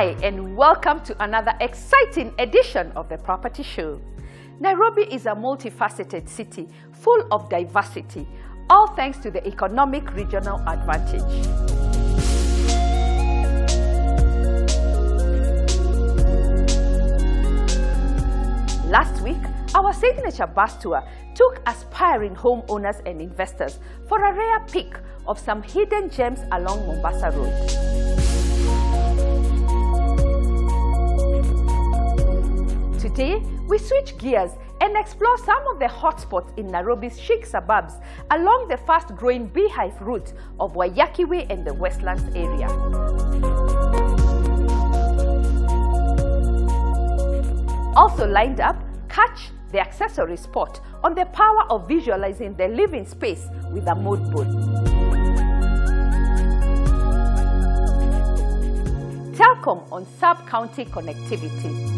Hi and welcome to another exciting edition of the Property Show. Nairobi is a multifaceted city full of diversity, all thanks to the economic regional advantage. Last week, our signature bus tour took aspiring homeowners and investors for a rare peek of some hidden gems along Mombasa Road. Today, we switch gears and explore some of the hotspots in Nairobi's chic suburbs along the fast-growing beehive route of Waiyaki Way and the Westlands area. Also lined up, catch the accessory spot on the power of visualizing the living space with a mood board. Telcom on sub-county connectivity.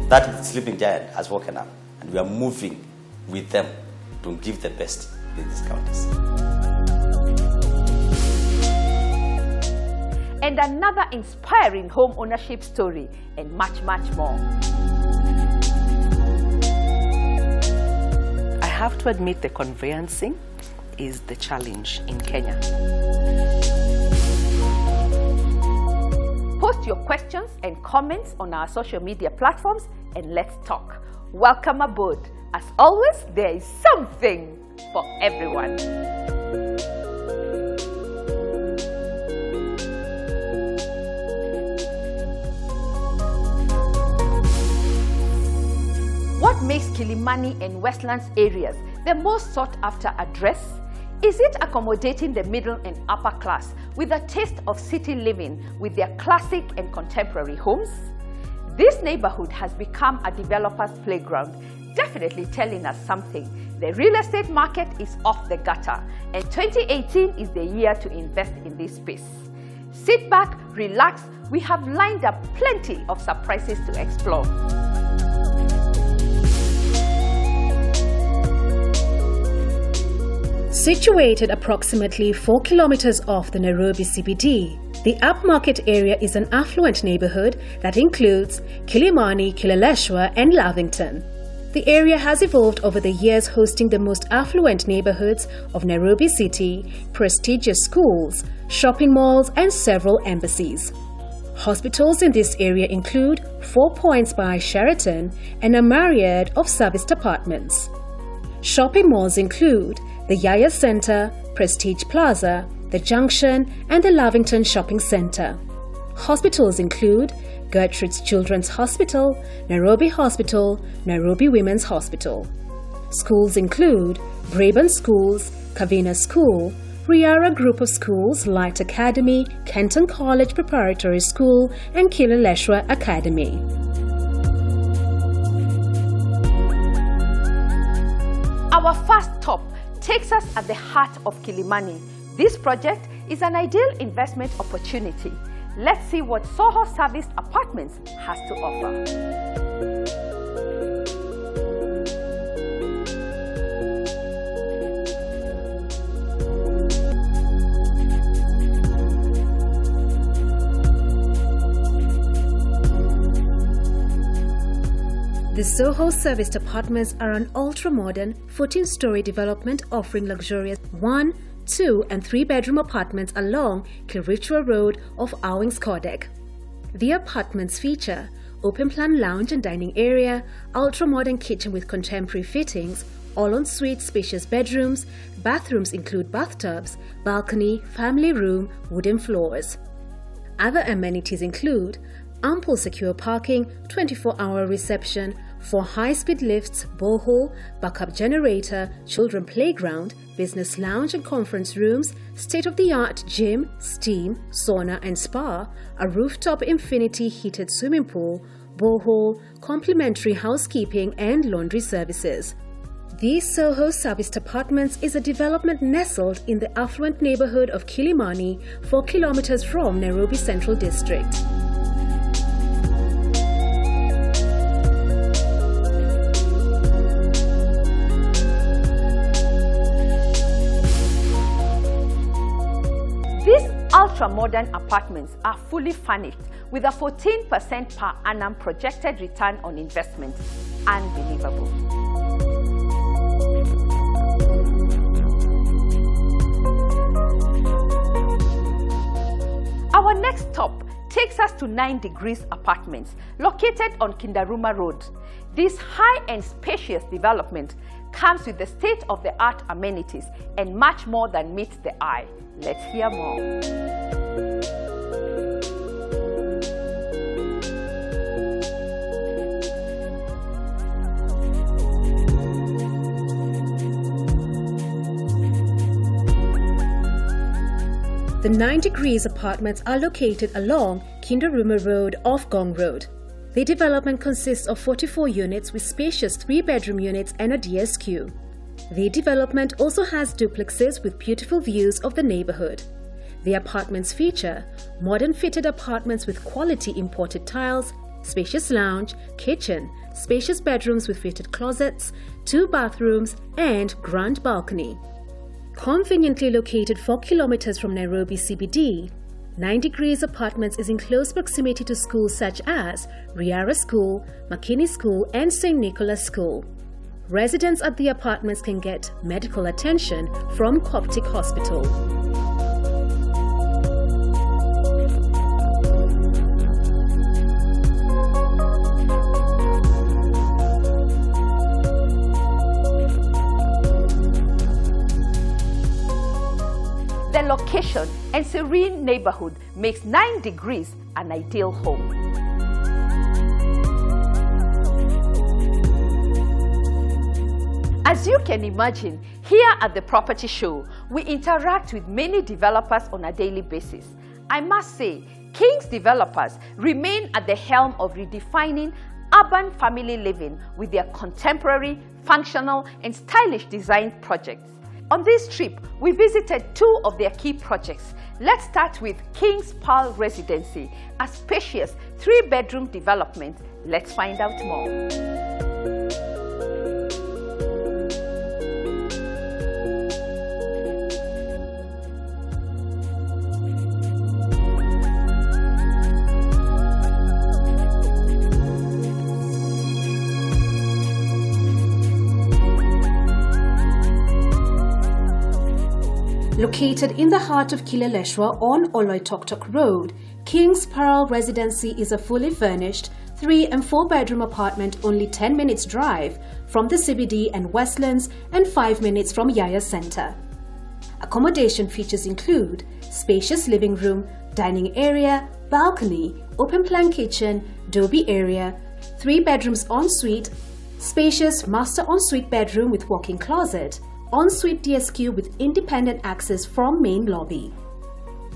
That sleeping giant has woken up, and we are moving with them to give the best in these counties. And another inspiring home ownership story, and much, much more. I have to admit the conveyancing is the challenge in Kenya. Post your questions and comments on our social media platforms and let's talk. Welcome aboard. As always, there is something for everyone. What makes Kilimani and Westlands areas the most sought after address? Is it accommodating the middle and upper class with a taste of city living with their classic and contemporary homes? This neighborhood has become a developer's playground, definitely telling us something. The real estate market is off the gutter, and 2018 is the year to invest in this space. Sit back, relax, we have lined up plenty of surprises to explore. Situated approximately 4 kilometers off the Nairobi CBD, the upmarket area is an affluent neighborhood that includes Kilimani, Kileleshwa and Lavington. The area has evolved over the years, hosting the most affluent neighborhoods of Nairobi City, prestigious schools, shopping malls and several embassies. Hospitals in this area include 4 Points by Sheraton and a myriad of serviced apartments. Shopping malls include the Yaya Center, Prestige Plaza, the Junction and the Lavington Shopping Center. Hospitals include Gertrude's Children's Hospital, Nairobi Hospital, Nairobi Women's Hospital. Schools include Braben Schools, Kavina School, Riara Group of Schools, Light Academy, Kenton College Preparatory School and Kileleshwa Academy. Our first stop takes us at the heart of Kilimani. This project is an ideal investment opportunity. Let's see what Soho Serviced Apartments has to offer. The Soho Serviced Apartments are an ultra-modern 14-story development offering luxurious 1, 2 and 3-bedroom apartments along Kirichwa Road of Owings Codec. The apartments feature open-plan lounge and dining area, ultra-modern kitchen with contemporary fittings, all-en-suite spacious bedrooms, bathrooms include bathtubs, balcony, family room, wooden floors. Other amenities include ample secure parking, 24-hour reception, 4 high-speed lifts, borehole, backup generator, children playground, business lounge and conference rooms, state-of-the-art gym, steam, sauna and spa, a rooftop infinity heated swimming pool, borehole, complimentary housekeeping and laundry services. The Soho Serviced Apartments is a development nestled in the affluent neighborhood of Kilimani, 4 kilometers from Nairobi Central District. ultra-modern apartments are fully furnished with a 14% per annum projected return on investment. Unbelievable. Our next stop takes us to 9 Degrees Apartments, located on Kindaruma Road. This high and spacious development comes with the state-of-the-art amenities and much more than meets the eye. Let's hear more. The 9 Degrees Apartments are located along Kindaruma Road off Gong Road. The development consists of 44 units with spacious 3-bedroom units and a DSQ. The development also has duplexes with beautiful views of the neighborhood. The apartments feature modern fitted apartments with quality imported tiles, spacious lounge, kitchen, spacious bedrooms with fitted closets, 2 bathrooms and grand balcony. Conveniently located 4 kilometers from Nairobi CBD, 9 Degrees Apartments is in close proximity to schools such as Riara School, Makini School and St. Nicholas School. Residents at the apartments can get medical attention from Coptic Hospital. The location and serene neighborhood makes 9 Degrees an ideal home. As you can imagine, here at the property show, we interact with many developers on a daily basis. I must say, King's Developers remain at the helm of redefining urban family living with their contemporary, functional and stylish design projects. On this trip, we visited 2 of their key projects. Let's start with King's Pearl Residency, a spacious 3-bedroom development. Let's find out more. Located in the heart of Kileleshwa on Oloitoktok Road, King's Pearl Residency is a fully furnished 3- and 4-bedroom apartment only 10 minutes drive from the CBD and Westlands and 5 minutes from Yaya Center. Accommodation features include spacious living room, dining area, balcony, open-plan kitchen, Dobie area, 3 bedrooms ensuite, spacious master ensuite bedroom with walk-in closet, ensuite DSQ with independent access from main lobby.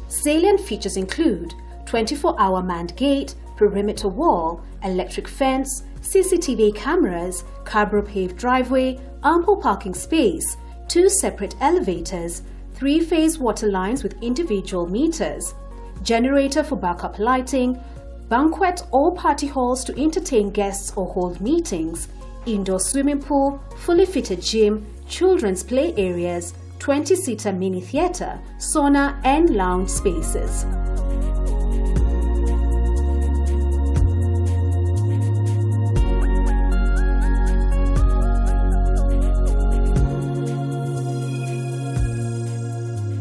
Salient features include 24-hour manned gate, perimeter wall, electric fence, CCTV cameras, Cabro-paved driveway, ample parking space, 2 separate elevators, 3-phase water lines with individual meters, generator for backup lighting, banquet or party halls to entertain guests or hold meetings, indoor swimming pool, fully fitted gym, children's play areas, 20-seater mini theater, sauna and lounge spaces.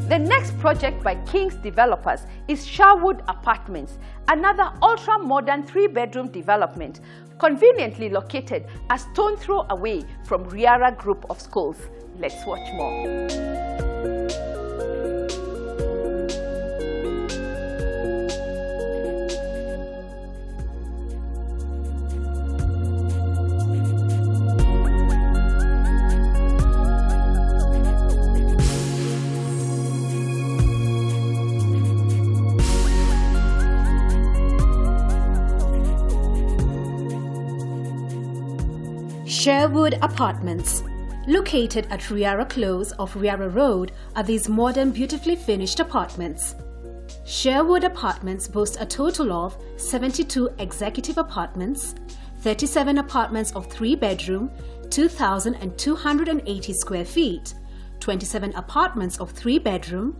The next project by King's Developers is Sherwood Apartments, another ultra-modern 3-bedroom development conveniently located a stone's throw away from Riara Group of Schools. Let's watch more. Sherwood Apartments. Located at Riara Close of Riara Road are these modern, beautifully finished apartments. Sherwood Apartments boast a total of 72 executive apartments, 37 apartments of 3-bedroom, 2,280 square feet, 27 apartments of 3-bedroom,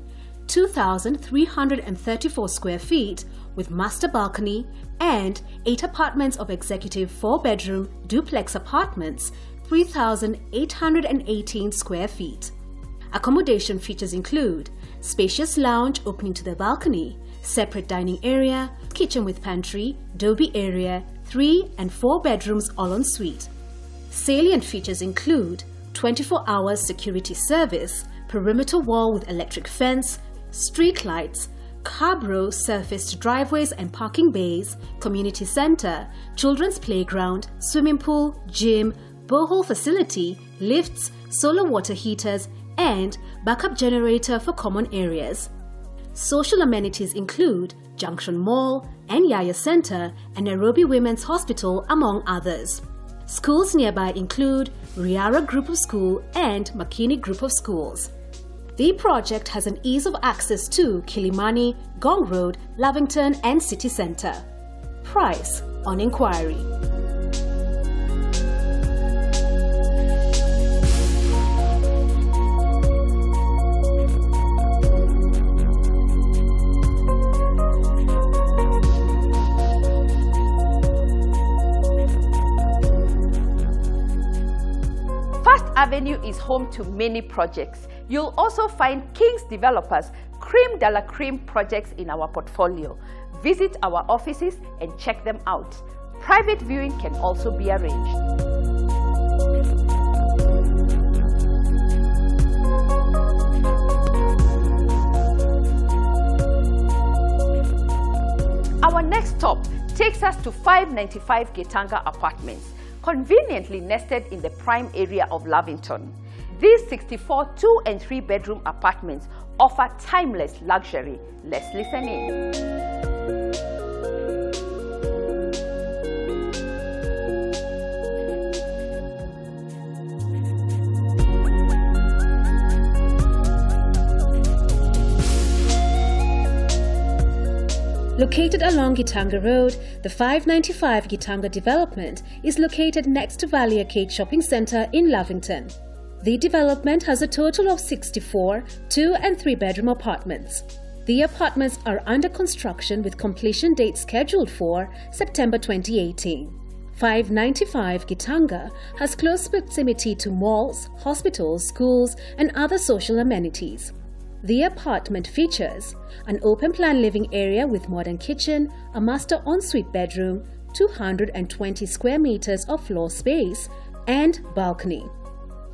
2,334 square feet with master balcony, and 8 apartments of executive 4-bedroom duplex apartments, 3,818 square feet. Accommodation features include spacious lounge opening to the balcony, separate dining area, kitchen with pantry, doby area, 3 and 4 bedrooms all en suite. Salient features include 24-hour security service, perimeter wall with electric fence, street lights, curb row surfaced driveways and parking bays, community center, children's playground, swimming pool, gym, borehole facility, lifts, solar water heaters, and backup generator for common areas. Social amenities include Junction Mall, Nyaya Center, and Nairobi Women's Hospital, among others. Schools nearby include Riara Group of School and Makini Group of Schools. The project has an ease of access to Kilimani, Gong Road, Lavington, and City Center. Price on inquiry. Avenue is home to many projects. You'll also find King's Developers Cream de la Cream projects in our portfolio. Visit our offices and check them out. Private viewing can also be arranged. Our next stop takes us to 595 Gitanga Apartments, conveniently nested in the prime area of Lavington. These 64 2- and 3-bedroom apartments offer timeless luxury. Let's listen in. Located along Gitanga Road, the 595 Gitanga development is located next to Valley Arcade Shopping Center in Lavington. The development has a total of 64 2- and 3-bedroom apartments. The apartments are under construction with completion date scheduled for September 2018. 595 Gitanga has close proximity to malls, hospitals, schools, and other social amenities. The apartment features an open-plan living area with modern kitchen, a master ensuite bedroom, 220 square meters of floor space, and balcony.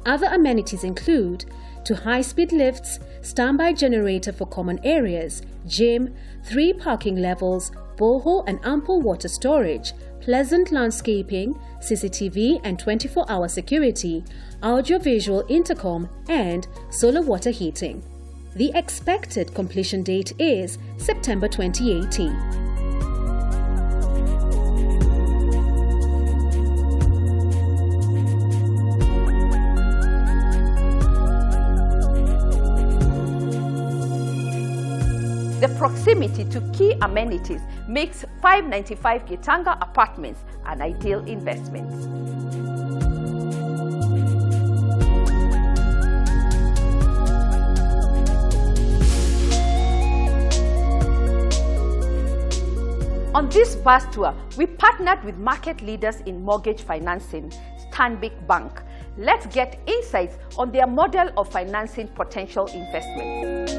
Other amenities include 2 high-speed lifts, standby generator for common areas, gym, 3 parking levels, borehole and ample water storage, pleasant landscaping, CCTV and 24-hour security, audio-visual intercom, and solar water heating. The expected completion date is September 2018. The proximity to key amenities makes 595 Gitanga Apartments an ideal investment. On this bus tour, we partnered with market leaders in mortgage financing, Stanbic Bank. Let's get insights on their model of financing potential investments.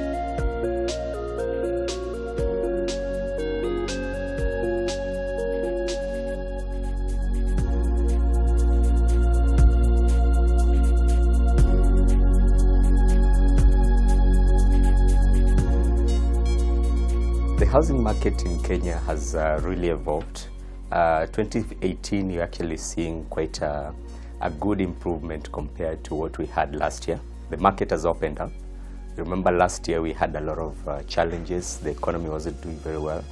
The housing market in Kenya has really evolved. 2018, you're actually seeing quite a good improvement compared to what we had last year. The market has opened up. Remember last year we had a lot of challenges. The economy wasn't doing very well.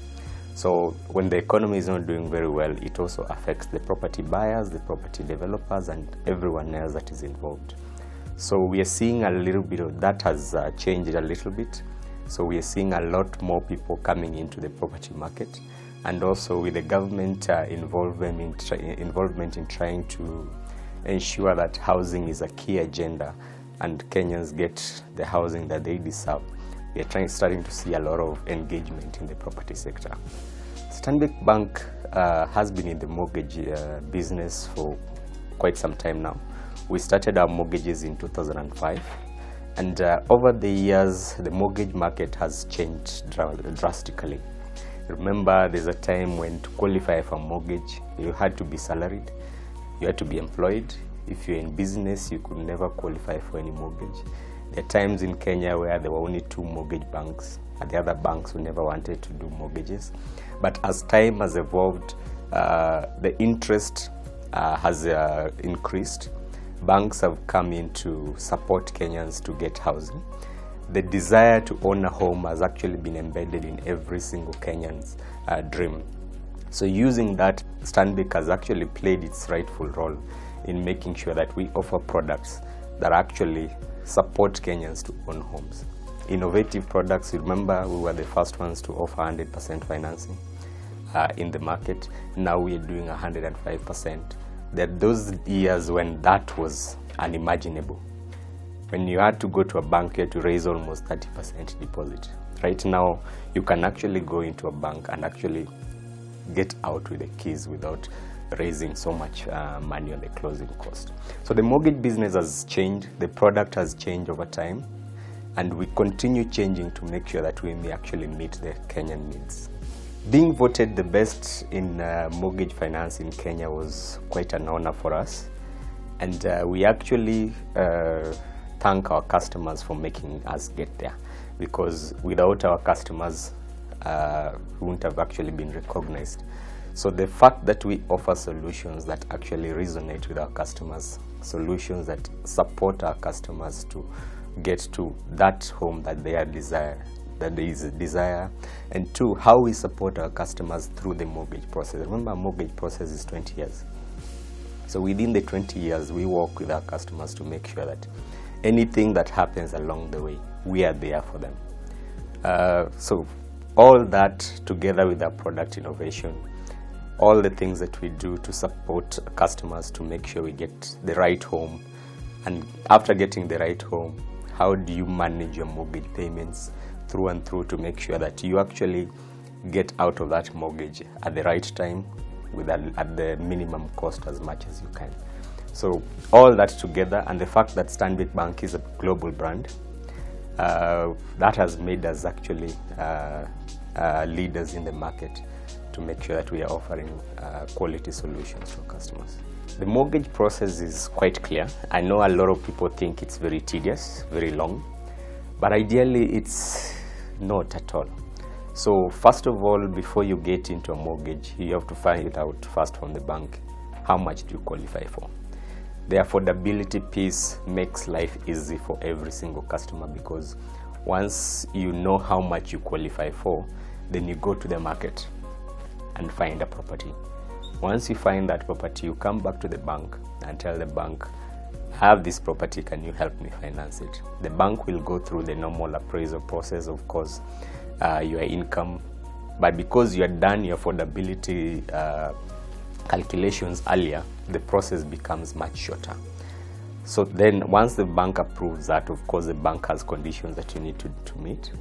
So when the economy is not doing very well, it also affects the property buyers, the property developers, and everyone else that is involved. So we are seeing a little bit of that has changed a little bit. So we are seeing a lot more people coming into the property market, and also with the government involvement in trying to ensure that housing is a key agenda and Kenyans get the housing that they deserve. we are starting to see a lot of engagement in the property sector. Stanbic Bank has been in the mortgage business for quite some time now. We started our mortgages in 2005, and over the years the mortgage market has changed drastically. Remember, there's a time when to qualify for a mortgage you had to be salaried, you had to be employed. If you're in business, you could never qualify for any mortgage. There are times in Kenya where there were only 2 mortgage banks, and the other banks who never wanted to do mortgages. But as time has evolved, the interest has increased. Banks have come in to support Kenyans to get housing. The desire to own a home has actually been embedded in every single Kenyan's dream. So using that, Stanbic has actually played its rightful role in making sure that we offer products that actually support Kenyans to own homes. Innovative products, remember we were the first ones to offer 100% financing in the market. Now we are doing 105%. There are those years when that was unimaginable. When you had to go to a bank, you had to raise almost 30% deposit. Right now, you can actually go into a bank and actually get out with the keys without raising so much money on the closing cost. So the mortgage business has changed, the product has changed over time, and we continue changing to make sure that we may actually meet the Kenyan needs. Being voted the best in mortgage finance in Kenya was quite an honor for us, and we actually thank our customers for making us get there, because without our customers we wouldn't have actually been recognized. So the fact that we offer solutions that actually resonate with our customers, solutions that support our customers to get to that home that they desire, and 2, how we support our customers through the mortgage process. Remember, our mortgage process is 20 years. So within the 20 years, we work with our customers to make sure that anything that happens along the way, we are there for them. So all that together with our product innovation, all the things that we do to support customers to make sure we get the right home, and after getting the right home, how do you manage your mortgage payments through and through to make sure that you actually get out of that mortgage at the right time at the minimum cost as much as you can. So all that together, and the fact that Stanbic Bank is a global brand, that has made us actually leaders in the market to make sure that we are offering quality solutions for customers. The mortgage process is quite clear. I know a lot of people think it's very tedious, very long, but ideally it's not at all. So first of all, before you get into a mortgage, you have to find it out first from the bank. How much do you qualify for? The affordability piece makes life easy for every single customer, because once you know how much you qualify for, then you go to the market and find a property. Once you find that property, you come back to the bank and tell the bank, I have this property, can you help me finance it? The bank will go through the normal appraisal process, of course, your income, but because you had done your affordability calculations earlier, the process becomes much shorter. So then once the bank approves that, of course the bank has conditions that you need to meet.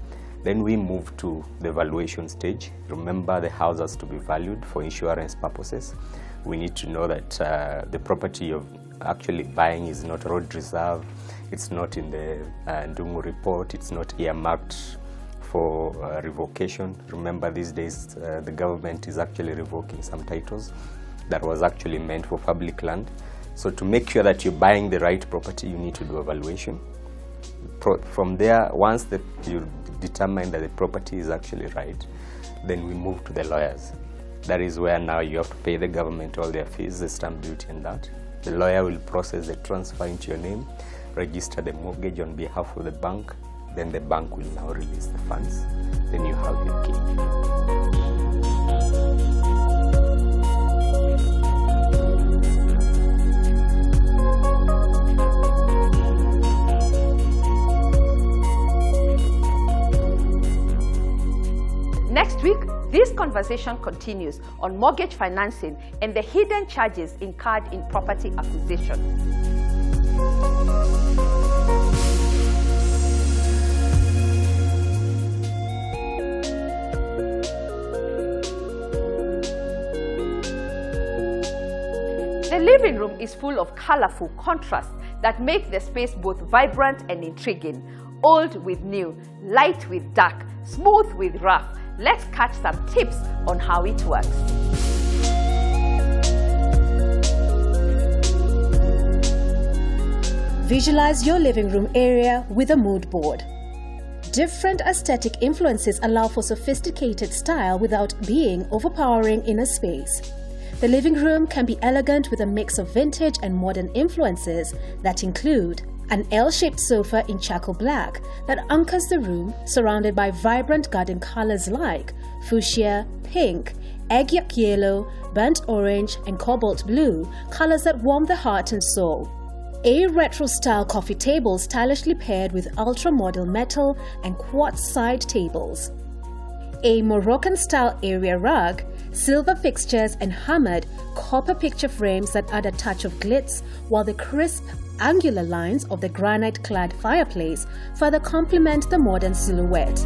Then we move to the valuation stage. Remember, the house has to be valued for insurance purposes. We need to know that the property you're actually buying is not road reserve, it's not in the Ndungu report, it's not earmarked for revocation. Remember, these days the government is actually revoking some titles that was actually meant for public land. So to make sure that you're buying the right property, you need to do a valuation. From there, once you determine that the property is actually right, then we move to the lawyers. That is where now you have to pay the government all their fees, the stamp duty and that. The lawyer will process the transfer into your name, register the mortgage on behalf of the bank, then the bank will now release the funds. Then you have your key. Next week, this conversation continues on mortgage financing and the hidden charges incurred in property acquisition. living room is full of colorful contrasts that make the space both vibrant and intriguing. Old with new, light with dark, smooth with rough. Let's catch some tips on how it works. Visualize your living room area with a mood board. Different aesthetic influences allow for sophisticated style without being overpowering in a space. The living room can be elegant with a mix of vintage and modern influences that include an L-shaped sofa in charcoal black that anchors the room, surrounded by vibrant garden colors like fuchsia, pink, egg yolk yellow, burnt orange, and cobalt blue, colors that warm the heart and soul. A retro-style coffee table stylishly paired with ultra-modern metal and quartz side tables. A Moroccan-style area rug, silver fixtures and hammered copper picture frames that add a touch of glitz, while the crisp, angular lines of the granite-clad fireplace further complement the modern silhouette.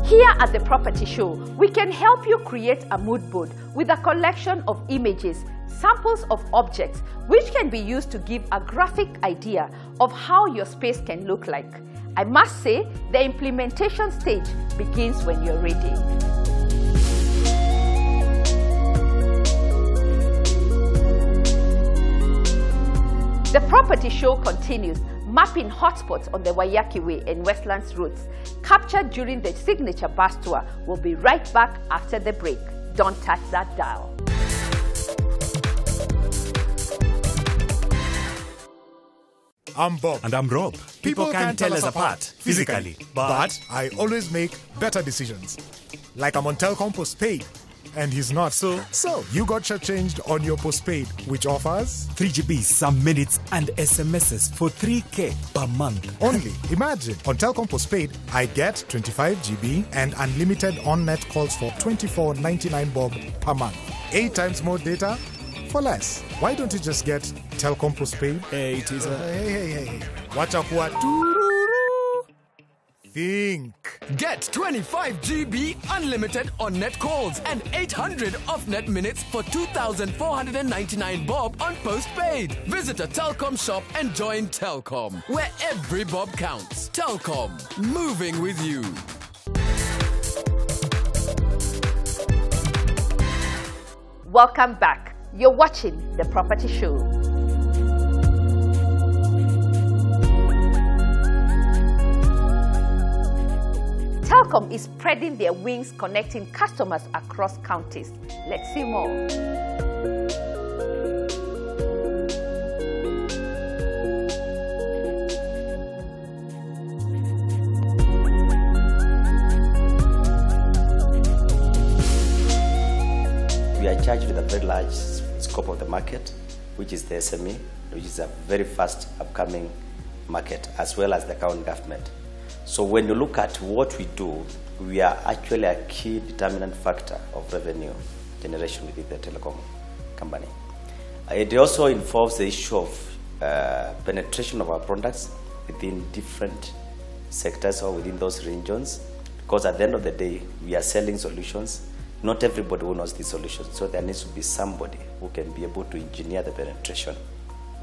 Here at the Property Show, we can help you create a mood board with a collection of images, samples of objects, which can be used to give a graphic idea of how your space can look like. I must say, the implementation stage begins when you're ready. The Property Show continues, mapping hotspots on the Waiyaki Way and Westlands routes, captured during the signature bus tour. We'll be right back after the break. Don't touch that dial. I'm Bob. And I'm Rob. People can't tell us apart physically, but I always make better decisions. Like I'm on Telkom postpaid, and he's not. So you got shortchanged on your postpaid, which offers 3 GB, some minutes and SMSs for 3K per month. Only. Imagine, on Telkom postpaid, I get 25 GB and unlimited on-net calls for 24.99 bob per month. 8 times more data for less. Why don't you just get Telkom postpaid? It is a... Hey. Watch out for Think. Get 25 GB unlimited on-net calls and 800 off-net minutes for 2,499 bob on postpaid. Visit a Telkom shop and join Telkom, where every bob counts. Telkom, moving with you. Welcome back. You're watching The Property Show. Telkom is spreading their wings, connecting customers across counties. Let's see more. We are charged with a very large scope of the market, which is the SME, which is a very fast upcoming market, as well as the county government. So when you look at what we do, we are actually a key determinant factor of revenue generation within the telecom company. It also involves the issue of penetration of our products within different sectors or within those regions, because at the end of the day, we are selling solutions. Not everybody who knows these solutions, so there needs to be somebody who can be able to engineer the penetration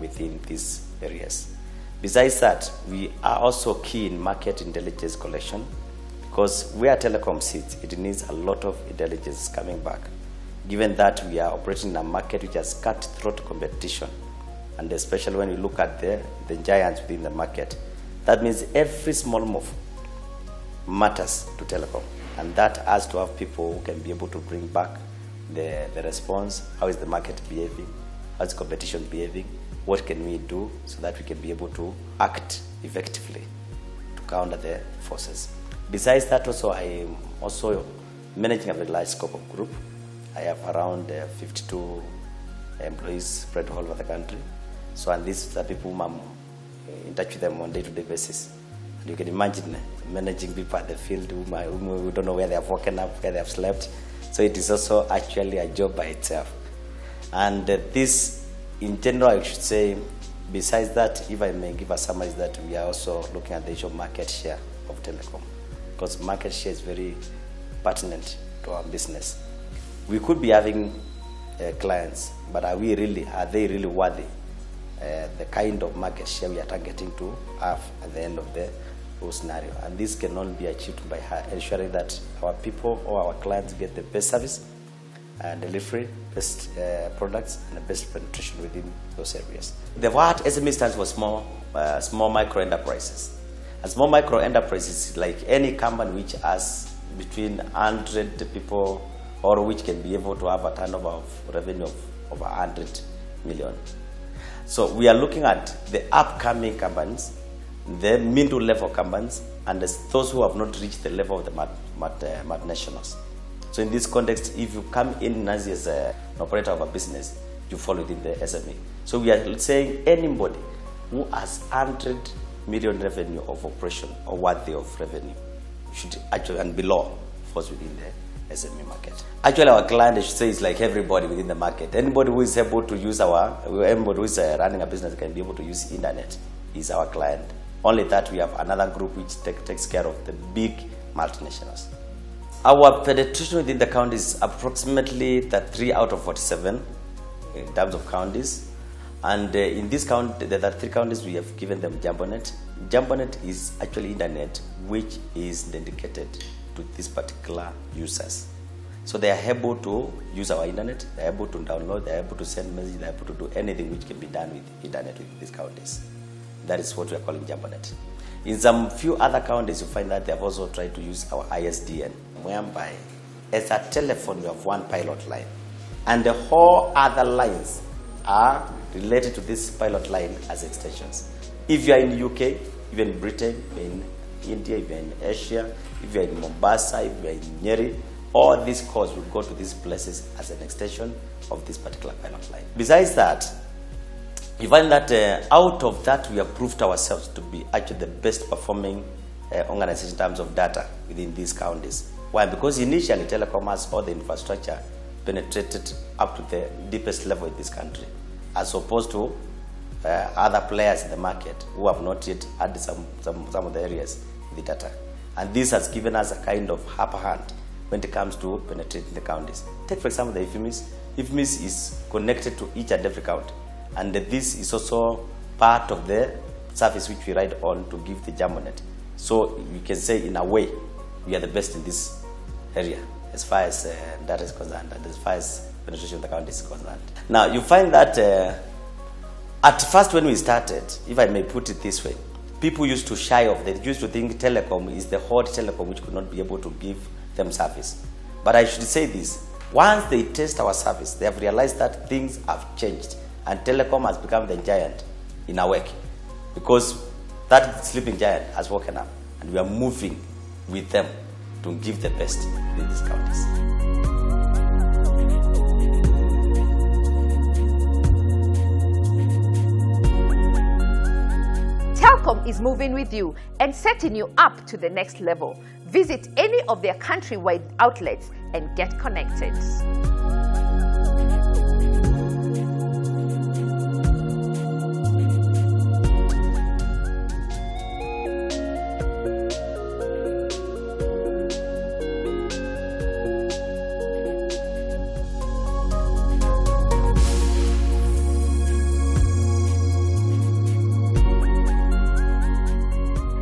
within these areas. Besides that, we are also key in market intelligence collection, because where telecom sits, it needs a lot of intelligence coming back, given that we are operating in a market which has cutthroat competition, and especially when you look at the giants within the market. That means every small move matters to telecom, and that has to have people who can be able to bring back the response. How is the market behaving? How is competition behaving? What can we do so that we can be able to act effectively to counter the forces? Besides that, also I am also managing a very large scope of group. I have around 52 employees spread all over the country. So, and these are people whom I'm in touch with them on a day-to-day basis. And you can imagine managing people at the field whom we don't know where they have woken up, where they have slept. So it is also actually a job by itself. And this, in general, I should say, besides that, if I may give a summary, is that we are also looking at the issue of market share of telecom. because market share is very pertinent to our business. We could be having clients, but are they really worthy the kind of market share we are targeting to have at the end of the whole scenario? And this can only be achieved by ensuring that our people or our clients get the best service and delivery, best products, and the best penetration within those areas. The word SME stands for small micro enterprises. And small micro enterprises is like any company which has between 100 people or which can be able to have a turnover of revenue of over 100 million. So we are looking at the upcoming companies, the middle level companies, and those who have not reached the level of the multinationals. So in this context, if you come in as an operator of a business, you fall within the SME. So we are saying anybody who has 100 million revenue of operation or worthy of revenue should actually, and below, falls within the SME market. Actually, our client, I should say, is like everybody within the market. Anybody who is able to use anybody who is running a business can be able to use internet is our client. Only that we have another group which takes care of the big multinationals. Our penetration within the county is approximately 3 out of 47 in terms of counties. And in this county, the 3 counties, we have given them JumboNet. JumboNet is actually internet which is dedicated to these particular users. So they are able to use our internet, they are able to download, they are able to send messages, they are able to do anything which can be done with internet within these counties. That is what we are calling JumboNet. In some few other counties, you find that they have also tried to use our ISDN, whereby as a telephone you have one pilot line, and the whole other lines are related to this pilot line as extensions. If you are in the UK, if you are in Britain, if you are in India, if you are in Asia, if you are in Mombasa, if you are in Nyeri, all these calls will go to these places as an extension of this particular pilot line. Besides that, you find that out of that we have proved ourselves to be actually the best performing organization in terms of data within these counties. Why? Because initially telecom has all the infrastructure penetrated up to the deepest level in this country, as opposed to other players in the market who have not yet had some of the areas in the data. And this has given us a kind of upper hand when it comes to penetrating the counties. Take for example the IFMIS. IFMIS is connected to each and every county, and this is also part of the service which we ride on to give the JumboNet. So we can say in a way we are the best in this area as far as data is concerned and as far as penetration of the county is concerned. Now you find that at first when we started, if I may put it this way, people used to shy off. They used to think telecom is the hot telecom which could not be able to give them service. But I should say this, once they test our service, they have realized that things have changed and telecom has become the giant in our work, because that sleeping giant has woken up and we are moving with them to give the best in these counties. Telkom is moving with you and setting you up to the next level. Visit any of their countrywide outlets and get connected.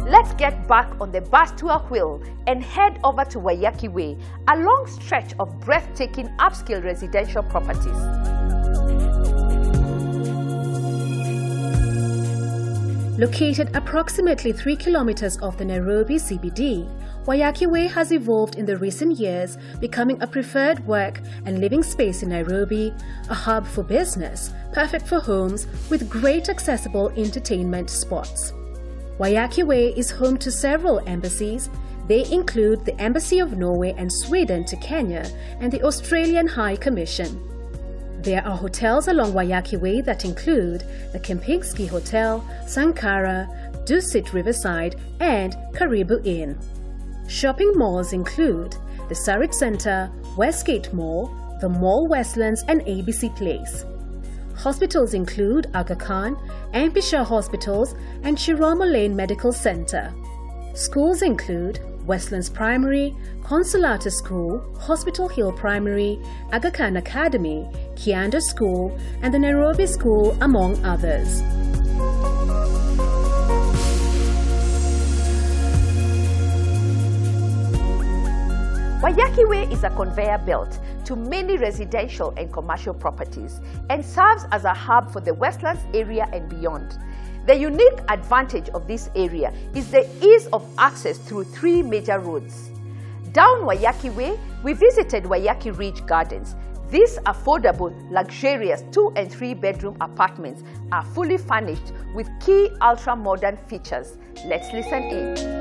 Let's get back on the bus tour wheel and head over to Waiyaki Way, a long stretch of breathtaking upscale residential properties. Located approximately 3 kilometers off the Nairobi CBD, Waiyaki Way has evolved in the recent years, becoming a preferred work and living space in Nairobi, a hub for business, perfect for homes with great accessible entertainment spots. Waiyaki Way is home to several embassies. They include the Embassy of Norway and Sweden to Kenya and the Australian High Commission. There are hotels along Waiyaki Way that include the Kempinski Hotel, Sankara, Dusit Riverside and Karibu Inn. Shopping malls include the Sarit Center, Westgate Mall, the Mall Westlands and ABC Place. Hospitals include Aga Khan, MP Shah Hospitals and Chiromo Lane Medical Center. Schools include Westlands Primary, Consolata School, Hospital Hill Primary, Aga Khan Academy, Kianda School, and the Nairobi School, among others. Waiyaki Way is a conveyor belt to many residential and commercial properties and serves as a hub for the Westlands area and beyond. The unique advantage of this area is the ease of access through 3 major roads. Down Waiyaki Way, we visited Waiyaki Ridge Gardens. These affordable, luxurious 2- and 3-bedroom apartments are fully furnished with key ultra-modern features. Let's listen in.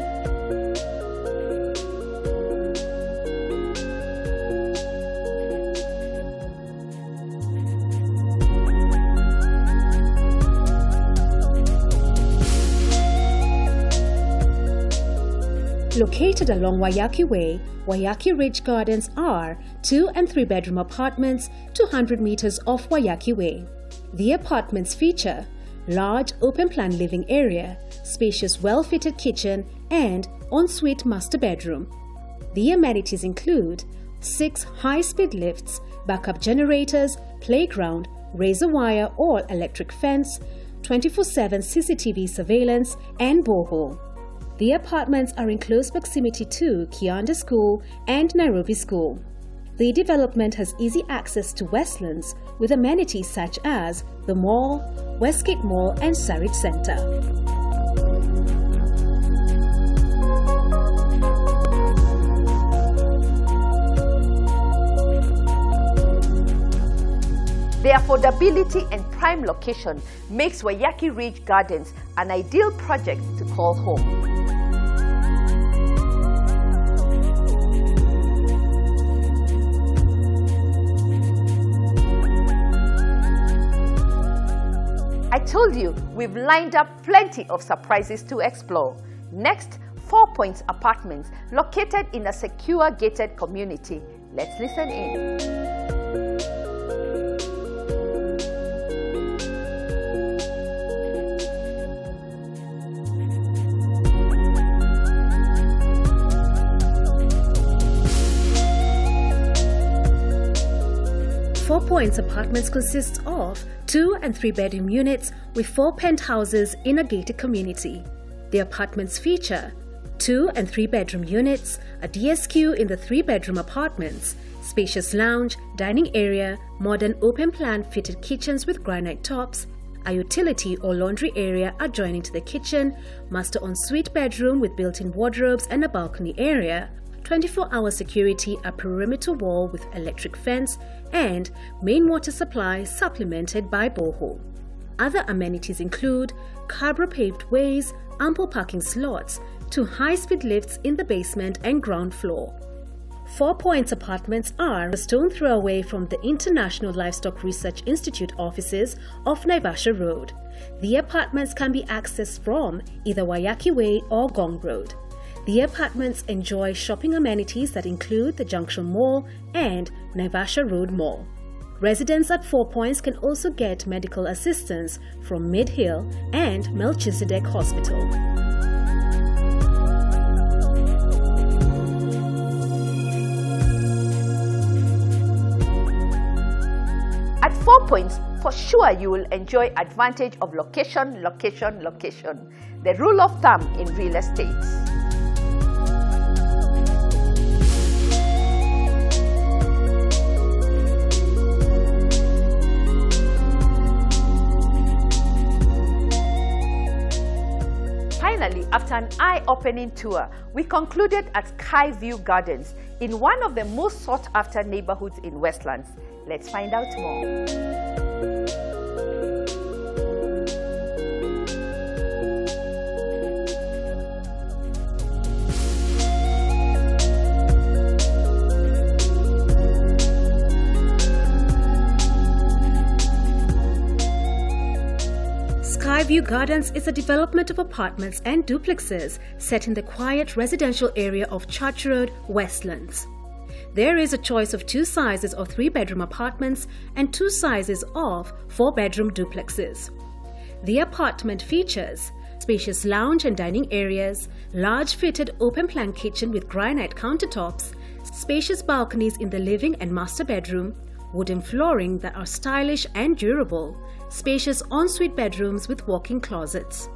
Located along Waiyaki Way, Waiyaki Ridge Gardens are 2- and 3-bedroom apartments 200 meters off Waiyaki Way. The apartments feature large open-plan living area, spacious well-fitted kitchen, and ensuite master bedroom. The amenities include 6 high-speed lifts, backup generators, playground, razor wire or electric fence, 24/7 CCTV surveillance, and borehole. The apartments are in close proximity to Kianda School and Nairobi School. The development has easy access to Westlands with amenities such as the mall, Westgate Mall, and Sarit Center. The affordability and prime location makes Waiyaki Ridge Gardens an ideal project to call home. I told you we've lined up plenty of surprises to explore. Next, 4 Points Apartments, located in a secure gated community. Let's listen in. 4 Points Apartments consists of 2- and 3-bedroom units with 4 penthouses in a gated community. The apartments feature 2- and 3-bedroom units, a DSQ in the 3-bedroom apartments, spacious lounge, dining area, modern open-plan fitted kitchens with granite tops, a utility or laundry area adjoining to the kitchen, master ensuite bedroom with built-in wardrobes and a balcony area, 24-hour security, a perimeter wall with electric fence, and main water supply supplemented by borehole. Other amenities include cabro-paved ways, ample parking slots, 2 high-speed lifts in the basement and ground floor. 4 Points Apartments are a stone throw away from the International Livestock Research Institute offices off Naivasha Road. The apartments can be accessed from either Waiyaki Way or Gong Road. The apartments enjoy shopping amenities that include the Junction Mall and Naivasha Road Mall. Residents at 4 Points can also get medical assistance from Mid Hill and Melchizedek Hospital. At 4 Points, for sure you will enjoy advantage of location, location, location. The rule of thumb in real estate. Finally, after an eye-opening tour, we concluded at Skyview Gardens in one of the most sought-after neighborhoods in Westlands. Let's find out more. Skyview Gardens is a development of apartments and duplexes set in the quiet residential area of Church Road, Westlands. There is a choice of 2 sizes of 3-bedroom apartments and 2 sizes of 4-bedroom duplexes. The apartment features spacious lounge and dining areas, large fitted open-plan kitchen with granite countertops, spacious balconies in the living and master bedroom, wooden flooring that are stylish and durable, spacious ensuite bedrooms with walk-in closets.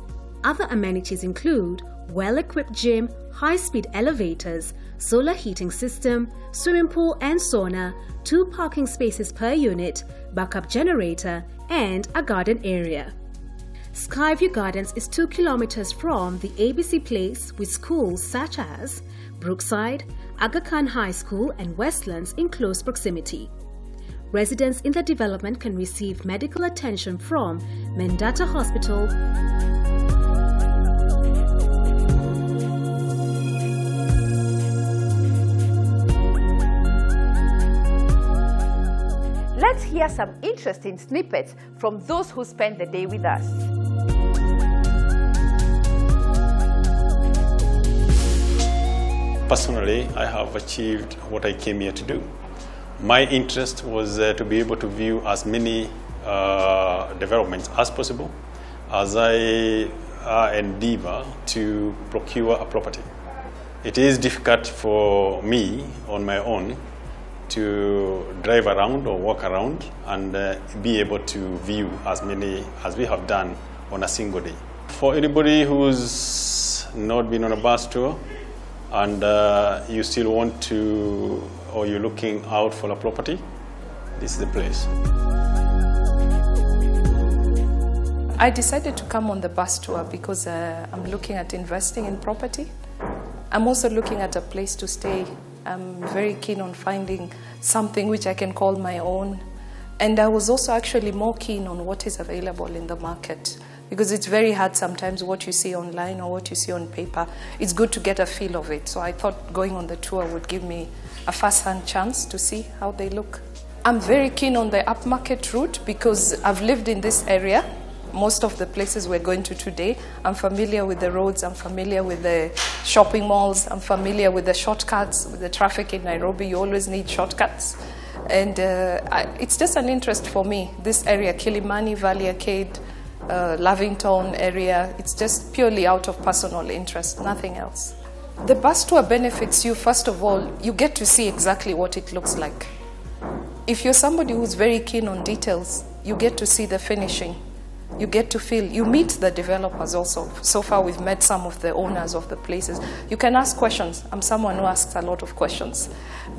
Other amenities include well-equipped gym, high-speed elevators, solar heating system, swimming pool and sauna, 2 parking spaces per unit, backup generator, and a garden area. Skyview Gardens is 2 kilometers from the ABC Place with schools such as Brookside, Aga Khan High School and Westlands in close proximity. Residents in the development can receive medical attention from Mendata Hospital, Let's hear some interesting snippets from those who spend the day with us. Personally, I have achieved what I came here to do. My interest was to be able to view as many developments as possible as I endeavor to procure a property. It is difficult for me on my own to drive around or walk around and be able to view as many as we have done on a single day. For anybody who's not been on a bus tour and you still want to, or you're looking out for a property, this is the place. I decided to come on the bus tour because I'm looking at investing in property. I'm also looking at a place to stay. I'm very keen on finding something which I can call my own. And I was also actually more keen on what is available in the market, because it's very hard sometimes what you see online or what you see on paper. It's good to get a feel of it. So I thought going on the tour would give me a first-hand chance to see how they look. I'm very keen on the upmarket route because I've lived in this area. Most of the places we're going to today, I'm familiar with the roads, I'm familiar with the shopping malls, I'm familiar with the shortcuts, with the traffic in Nairobi. You always need shortcuts. And it's just an interest for me, this area, Kilimani, Valley Arcade, Lavington area. It's just purely out of personal interest, nothing else. The bus tour benefits you, first of all, you get to see exactly what it looks like. If you're somebody who's very keen on details, you get to see the finishing. You get to feel, you meet the developers also. So far we've met some of the owners of the places. You can ask questions. I'm someone who asks a lot of questions.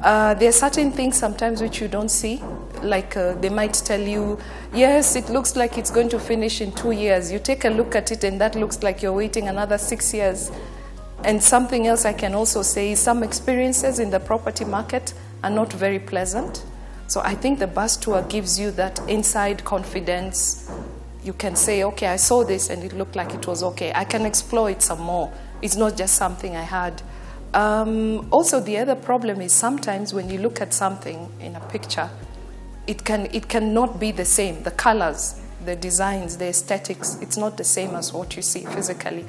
There are certain things sometimes which you don't see, like they might tell you, yes, it looks like it's going to finish in 2 years. You take a look at it and that looks like you're waiting another 6 years. And something else I can also say is some experiences in the property market are not very pleasant. So I think the bus tour gives you that inside confidence. You can say, okay, I saw this and it looked like it was okay. I can explore it some more. It's not just something I had. Also, the other problem is sometimes when you look at something in a picture, it cannot be the same. The colors, the designs, the aesthetics, it's not the same as what you see physically.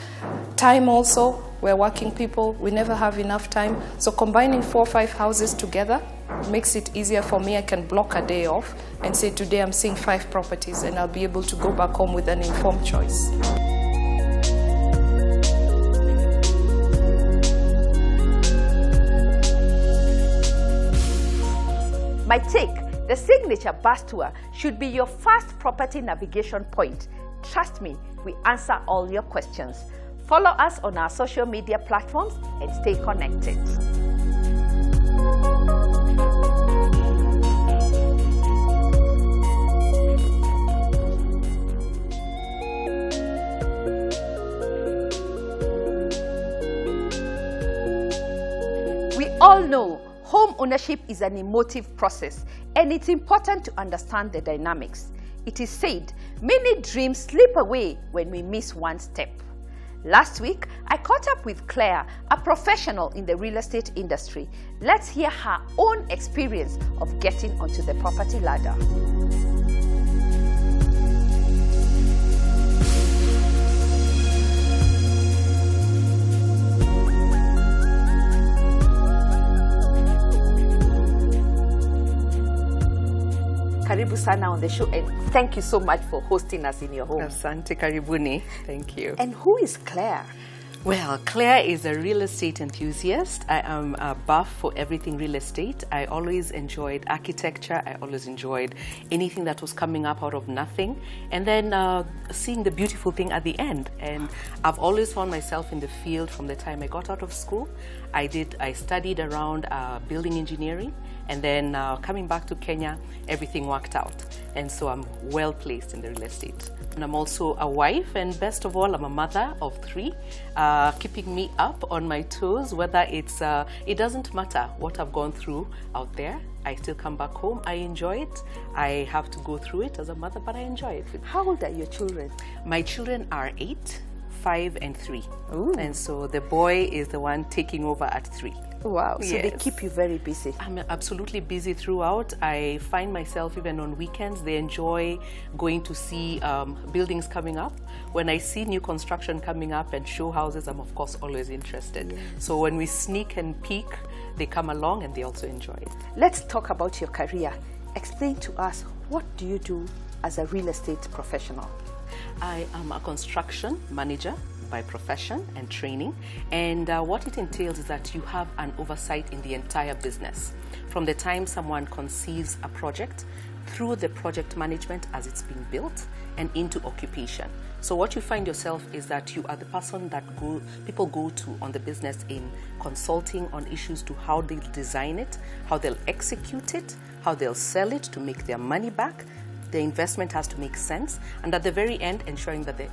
Time also, we're working people, we never have enough time. So combining 4 or 5 houses together makes it easier for me. I can block a day off and say today I'm seeing 5 properties and I'll be able to go back home with an informed choice. My take, the signature bus tour should be your first property navigation point. Trust me, we answer all your questions. Follow us on our social media platforms and stay connected. We all know home ownership is an emotive process, and it's important to understand the dynamics. It is said, many dreams slip away when we miss one step. Last week, I caught up with Claire, a professional in the real estate industry. Let's hear her own experience of getting onto the property ladder. karibu sana on the show, and thank you so much for hosting us in your home. Asante karibuni. Thank you. And who is Claire? Well, Claire is a real estate enthusiast. I am a buff for everything real estate. I always enjoyed architecture. I always enjoyed anything that was coming up out of nothing. And then seeing the beautiful thing at the end. And I've always found myself in the field from the time I got out of school. I studied around building engineering. And then coming back to Kenya, everything worked out. And so I'm well placed in the real estate. And I'm also a wife, and best of all, I'm a mother of 3, keeping me up on my toes, whether it's, it doesn't matter what I've gone through out there. I still come back home. I enjoy it. I have to go through it as a mother, but I enjoy it. How old are your children? My children are 8, 5, and 3. Ooh. And so the boy is the one taking over at 3. Wow, so yes. They keep you very busy. I'm absolutely busy throughout. I find myself even on weekends. They enjoy going to see buildings coming up. When I see new construction coming up and show houses, I'm of course always interested. Yes. So when we sneak and peek, they come along and they also enjoy it. Let's talk about your career. Explain to us, what do you do as a real estate professional? I am a construction manager by profession and training, and what it entails is that you have an oversight in the entire business from the time someone conceives a project through the project management as it's being built and into occupation. So what you find yourself is that you are the person that people go to on the business in consulting on issues to how they'll design it, how they'll execute it, how they'll sell it to make their money back. The investment has to make sense, and at the very end ensuring that the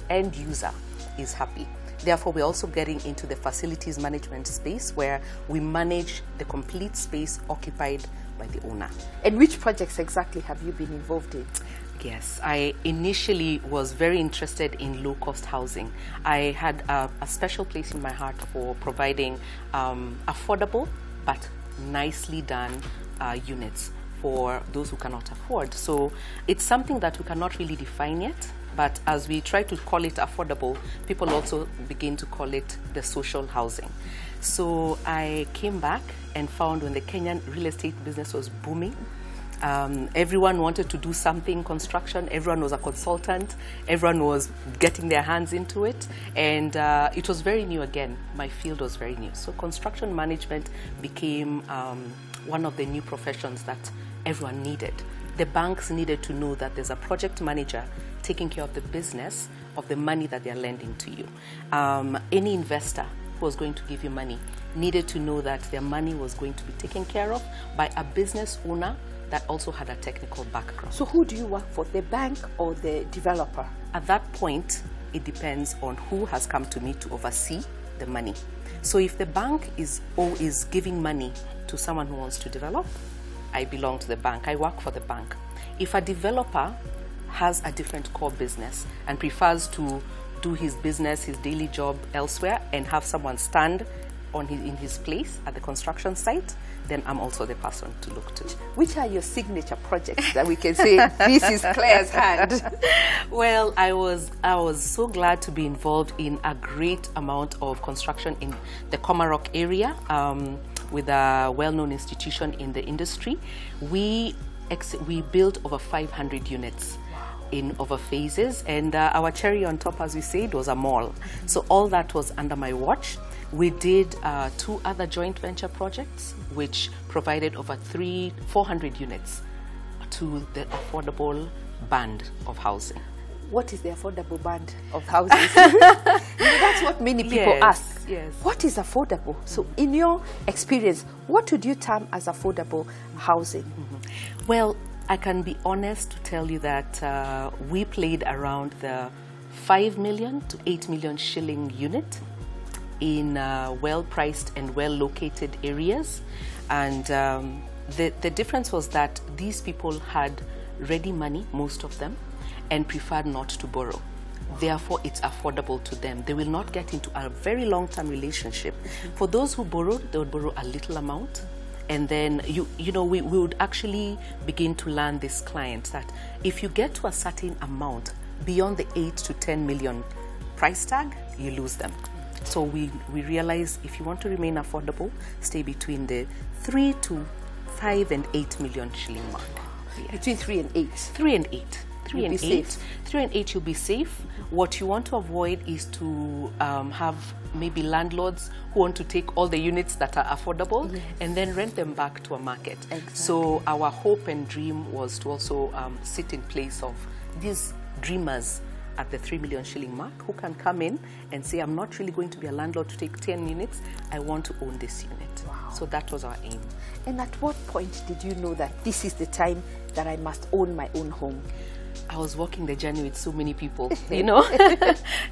end user is happy. Therefore, we're also getting into the facilities management space where we manage the complete space occupied by the owner. And which projects exactly have you been involved in? Yes, I initially was very interested in low-cost housing. I had a special place in my heart for providing affordable but nicely done units for those who cannot afford. So it's something that we cannot really define yet. But as we try to call it affordable, people also begin to call it the social housing. So I came back and found when the Kenyan real estate business was booming, everyone wanted to do something construction, everyone was a consultant, everyone was getting their hands into it, and it was very new again. My field was very new. So construction management became one of the new professions that everyone needed. The banks needed to know that there's a project manager taking care of the business of the money that they're lending to you. Any investor who was going to give you money needed to know that their money was going to be taken care of by a business owner that also had a technical background. So who do you work for, the bank or the developer? At that point, it depends on who has come to me to oversee the money. So if the bank is giving money to someone who wants to develop, I belong to the bank. I work for the bank. If a developer has a different core business and prefers to do his business, his daily job elsewhere and have someone stand in his place at the construction site, then I'm also the person to look to. Which are your signature projects that we can say, this is Claire's hand? Well, I was so glad to be involved in a great amount of construction in the Komarok area with a well-known institution in the industry. We built over 500 units in over phases, and our cherry on top, as we said, was a mall. So all that was under my watch. We did 2 other joint venture projects which provided over 400 units to the affordable band of housing. What is the affordable band of houses? That's what many people ask. Yes. What is affordable? So in your experience, what would you term as affordable housing? Well, I can be honest to tell you that we played around the 5 million to 8 million shilling unit in well-priced and well-located areas. And the difference was that these people had ready money, most of them, and preferred not to borrow. Therefore, it's affordable to them. They will not get into a very long-term relationship. For those who borrowed, they would borrow a little amount. And then, we would actually begin to learn this client that if you get to a certain amount beyond the 8 to 10 million price tag, you lose them. So we realize if you want to remain affordable, stay between the 3 to 5 and 8 million shilling mark. Yes. Between 3 and 8. 3 and 8. 3 You'll and be 8. safe. 3 and 8 you'll be safe. What you want to avoid is to have maybe landlords who want to take all the units that are affordable and then rent them back to a market. Exactly. So our hope and dream was to also sit in place of these dreamers at the 3 million shilling mark who can come in and say, I'm not really going to be a landlord to take 10 units, I want to own this unit. Wow. So that was our aim. And at what point did you know that this is the time that I must own my own home? I was walking the journey with so many people, you know.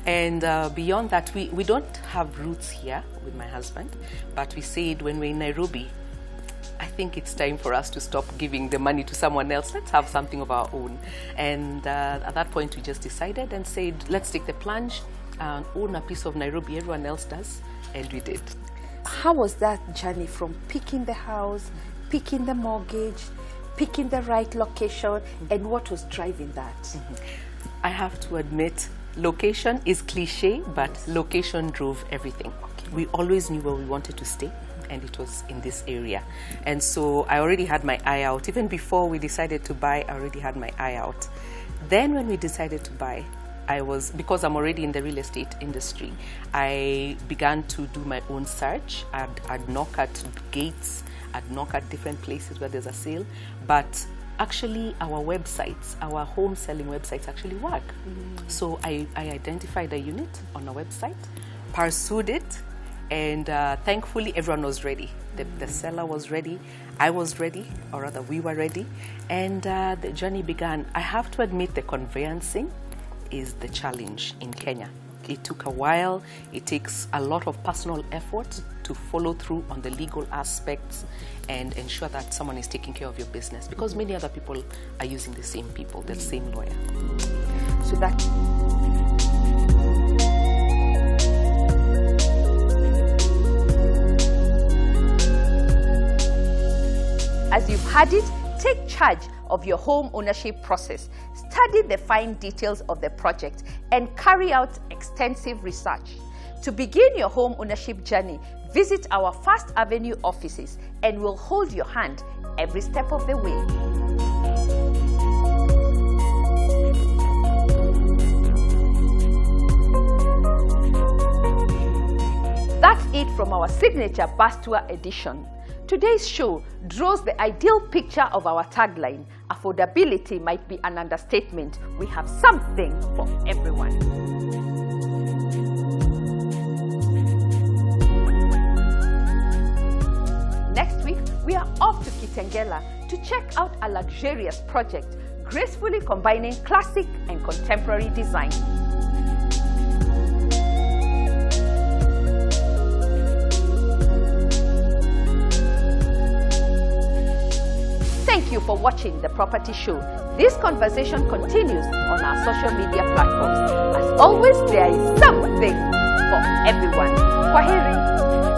And beyond that, we don't have roots here with my husband, but we said when we're in Nairobi, I think it's time for us to stop giving the money to someone else. Let's have something of our own. And at that point, we just decided and said, let's take the plunge and own a piece of Nairobi. Everyone else does, and we did. How was that journey from picking the house, picking the mortgage, picking the right location, and what was driving that? I have to admit, location is cliche, but location drove everything. We always knew where we wanted to stay, and it was in this area. And so I already had my eye out. Even before we decided to buy, I already had my eye out. Then when we decided to buy, because I'm already in the real estate industry, I began to do my own search. I'd knock at gates, I'd knock at different places where there's a sale, but actually our websites, our home selling websites actually work. So I identified a unit on a website, pursued it, and thankfully everyone was ready. The seller was ready, I was ready, or rather we were ready, and the journey began. I have to admit the conveyancing is the challenge in Kenya. It took a while. It takes a lot of personal effort to follow through on the legal aspects and ensure that someone is taking care of your business, because many other people are using the same people, the same lawyer. So that as you've had it, take charge of your home ownership process. Study the fine details of the project and carry out extensive research. To begin your home ownership journey, visit our First Avenue offices and we'll hold your hand every step of the way. That's it from our signature bus tour edition. Today's show draws the ideal picture of our tagline. Affordability might be an understatement. We have something for everyone. Next week, we are off to Kitengela to check out a luxurious project, gracefully combining classic and contemporary design. Thank you for watching The Property Show. This conversation continues on our social media platforms. As always, there is something for everyone. Kwaheri.